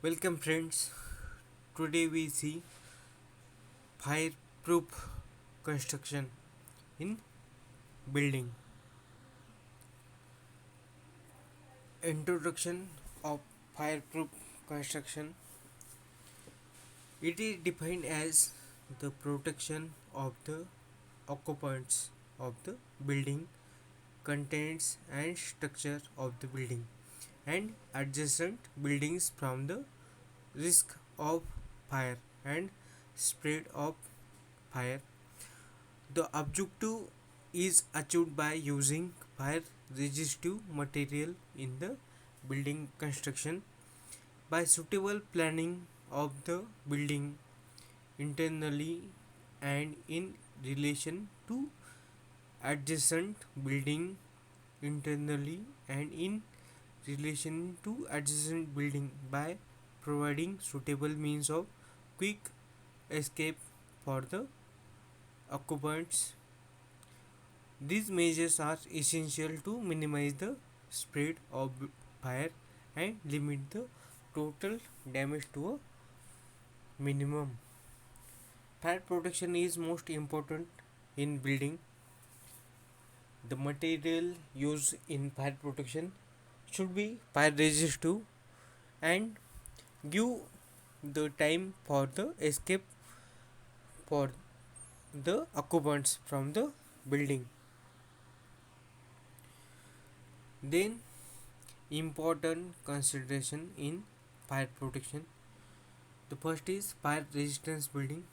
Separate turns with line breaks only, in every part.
Welcome friends. Today we see fireproof construction in building. Introduction of fireproof construction. It is defined as the protection of the occupants of the building, contents and structure of the building and adjacent buildings from the risk of fire and spread of fire. The objective is achieved by using fire resistive material in the building construction by suitable planning of the building internally and in relation to adjacent building internally and in relation to adjacent building by providing suitable means of quick escape for the occupants. These measures are essential to minimize the spread of fire and limit the total damage to a minimum. Fire protection is most important in building. The material used in fire protection should be fire resistive and give the time for the escape for the occupants from the building. Then important consideration in fire protection. The first is fire resistance building.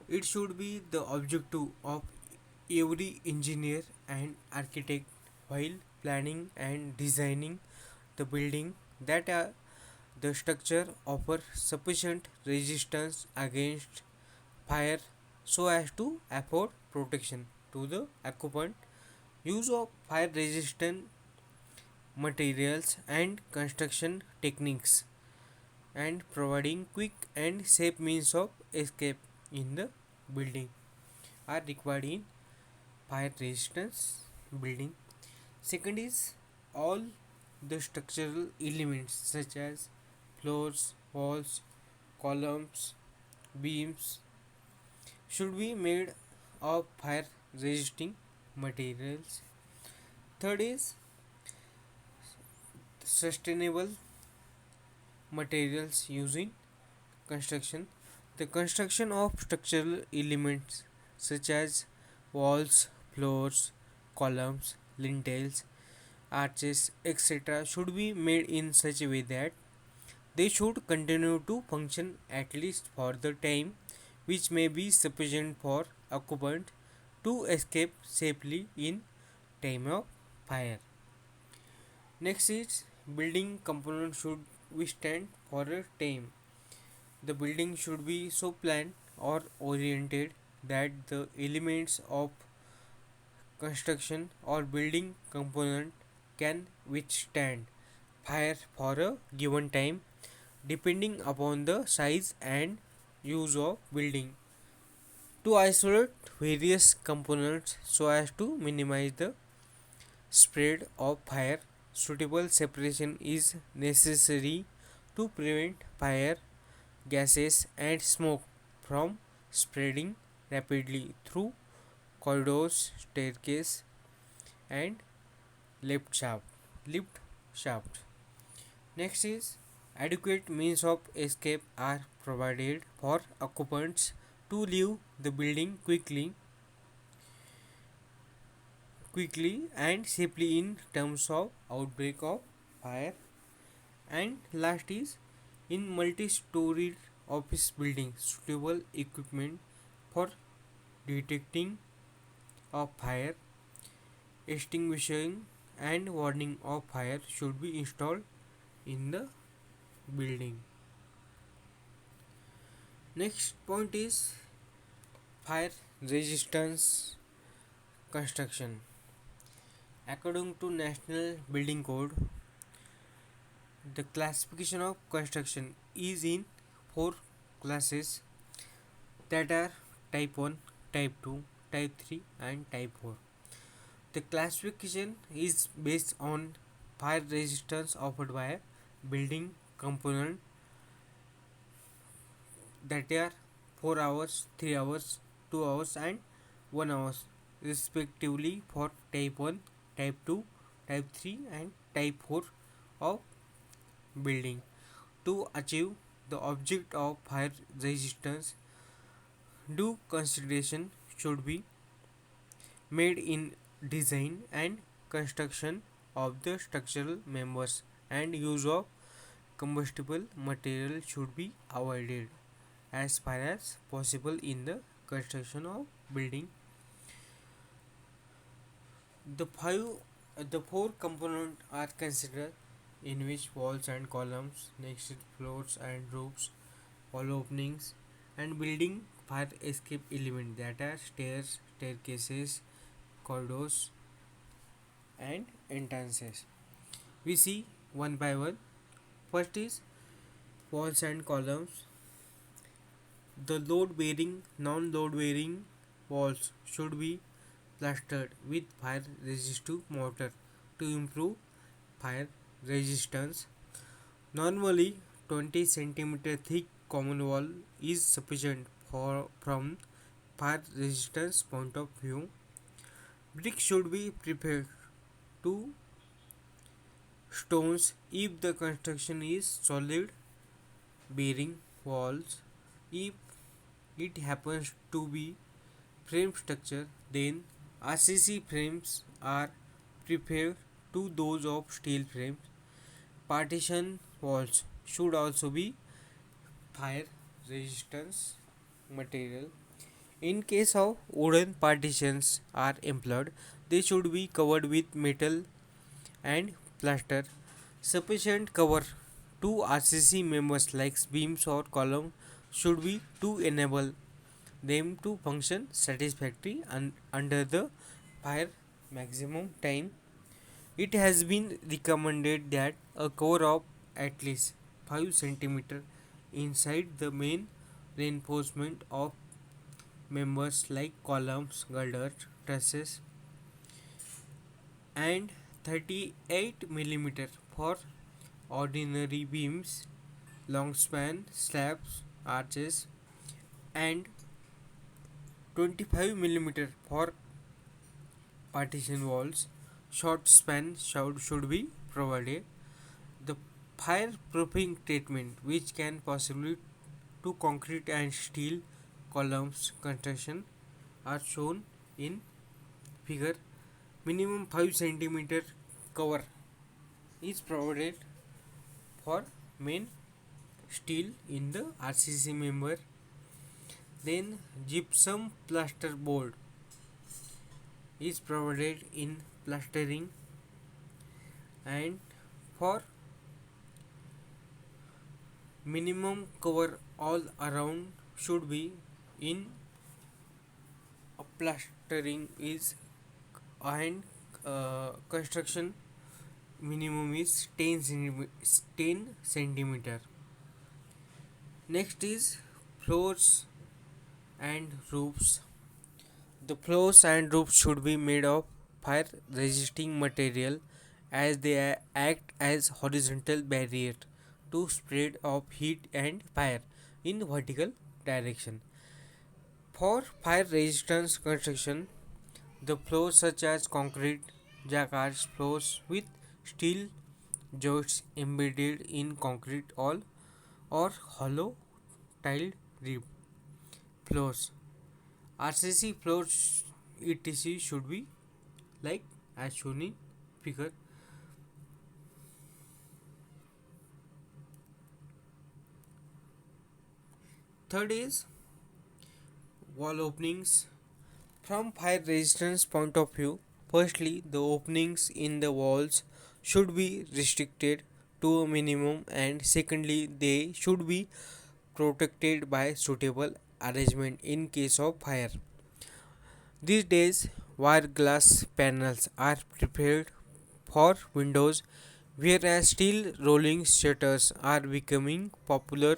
It should be the objective of every engineer and architect while planning and designing the building that the structure offer sufficient resistance against fire so as to afford protection to the occupant. Use of fire resistant materials and construction techniques and providing quick and safe means of escape in the building are required in fire resistance building. Second is all the structural elements such as floors, walls, columns, beams should be made of fire resisting materials. Third is sustainable materials used in construction. The construction of structural elements such as walls, floors, columns, lintels, arches, etc. should be made in such a way that they should continue to function at least for the time which may be sufficient for occupant to escape safely in time of fire. Next is building components should withstand for a time. The building should be so planned or oriented that the elements of construction or building component can withstand fire for a given time depending upon the size and use of building. To isolate various components so as to minimize the spread of fire, suitable separation is necessary to prevent fire, gases, and smoke from spreading rapidly through corridors, staircase, and lift shaft. Lift shaft. Next is adequate means of escape are provided for occupants to leave the building quickly and safely in terms of outbreak of fire. And last is in multi-storied office buildings suitable equipment for detecting of fire, extinguishing and warning of fire should be installed in the building. Next point is fire resistance construction. According to National Building Code, the classification of construction is in four classes that are type 1, type 2, type 3 and type 4. The classification is based on fire resistance offered by a building component that are 4 hours, 3 hours, 2 hours and 1 hours respectively for type 1, type 2, type 3 and type 4 of building. To achieve the object of fire resistance, due consideration should be made in design and construction of the structural members, and use of combustible material should be avoided as far as possible in the construction of building. The five, the four components are considered, in which walls and columns, next floors and roofs, wall openings, and building fire escape element that are stairs, staircases, corridors, and entrances. We see one by one. First is walls and columns. The load bearing, non load bearing walls should be plastered with fire resistive mortar to improve fire resistance. Normally, 20 centimeter thick common wall is sufficient for from fire resistance point of view. Bricks should be prepared to stones if the construction is solid bearing walls. If it happens to be frame structure, then RCC frames are preferred to those of steel frames. Partition walls should also be fire resistance material. In case of wooden partitions are employed, they should be covered with metal and plaster. Sufficient cover to RCC members like beams or columns should be to enable them to function satisfactorily and under the fire maximum time. It has been recommended that a cover of at least 5 centimeter inside the main reinforcement of members like columns, girders, trusses, and 38 millimeter for ordinary beams, long span slabs, arches, and 25 millimeter for partition walls. Short span should be provided. The fireproofing treatment, which can possibly to concrete and steel columns construction, are shown in figure. Minimum 5 centimeter cover is provided for main steel in the RCC member. Then gypsum plaster board is provided in plastering, and for minimum cover all around should be in a plastering is, and construction minimum is 10 centimeter. Next is floors and roofs. The floors and roofs should be made of fire resisting material as they act as horizontal barrier to spread of heat and fire in vertical direction. For fire resistance construction, the floors such as concrete, jacquard floors with steel joists embedded in concrete wall or hollow tiled rib floors. RCC floors etc should be like as shown in figure. Third is wall openings. From fire resistance point of view, firstly the openings in the walls should be restricted to a minimum, and secondly they should be protected by suitable arrangement in case of fire. These days wire glass panels are prepared for windows, whereas steel rolling shutters are becoming popular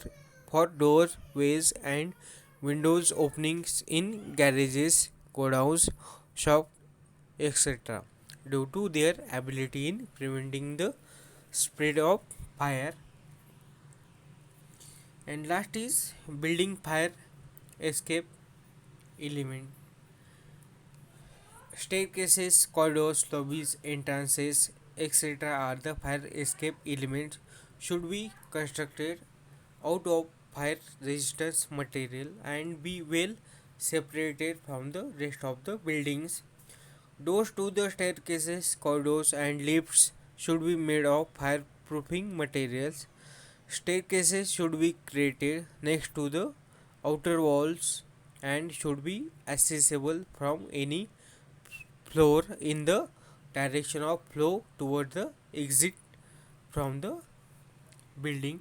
for doorways and windows openings in garages, godowns, shops, etc. due to their ability in preventing the spread of fire. And last is building fire escape element. Staircases, corridors, lobbies, entrances, etc. are the fire escape elements should be constructed out of fire resistance material and be well separated from the rest of the buildings. Doors to the staircases, corridors, and lifts should be made of fireproofing materials. Staircases should be created next to the outer walls and should be accessible from any floor in the direction of flow toward the exit from the building.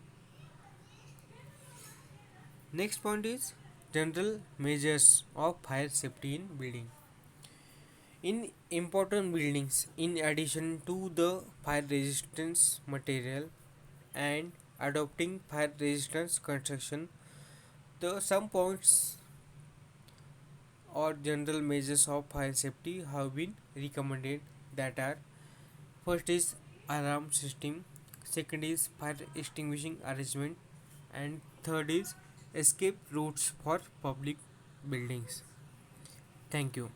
Next point is general measures of fire safety in building. In important buildings, in addition to the fire resistance material and adopting fire resistance construction, the some points or general measures of fire safety have been recommended, that are: first is alarm system, second is fire extinguishing arrangement, and third is escape routes for public buildings. Thank you.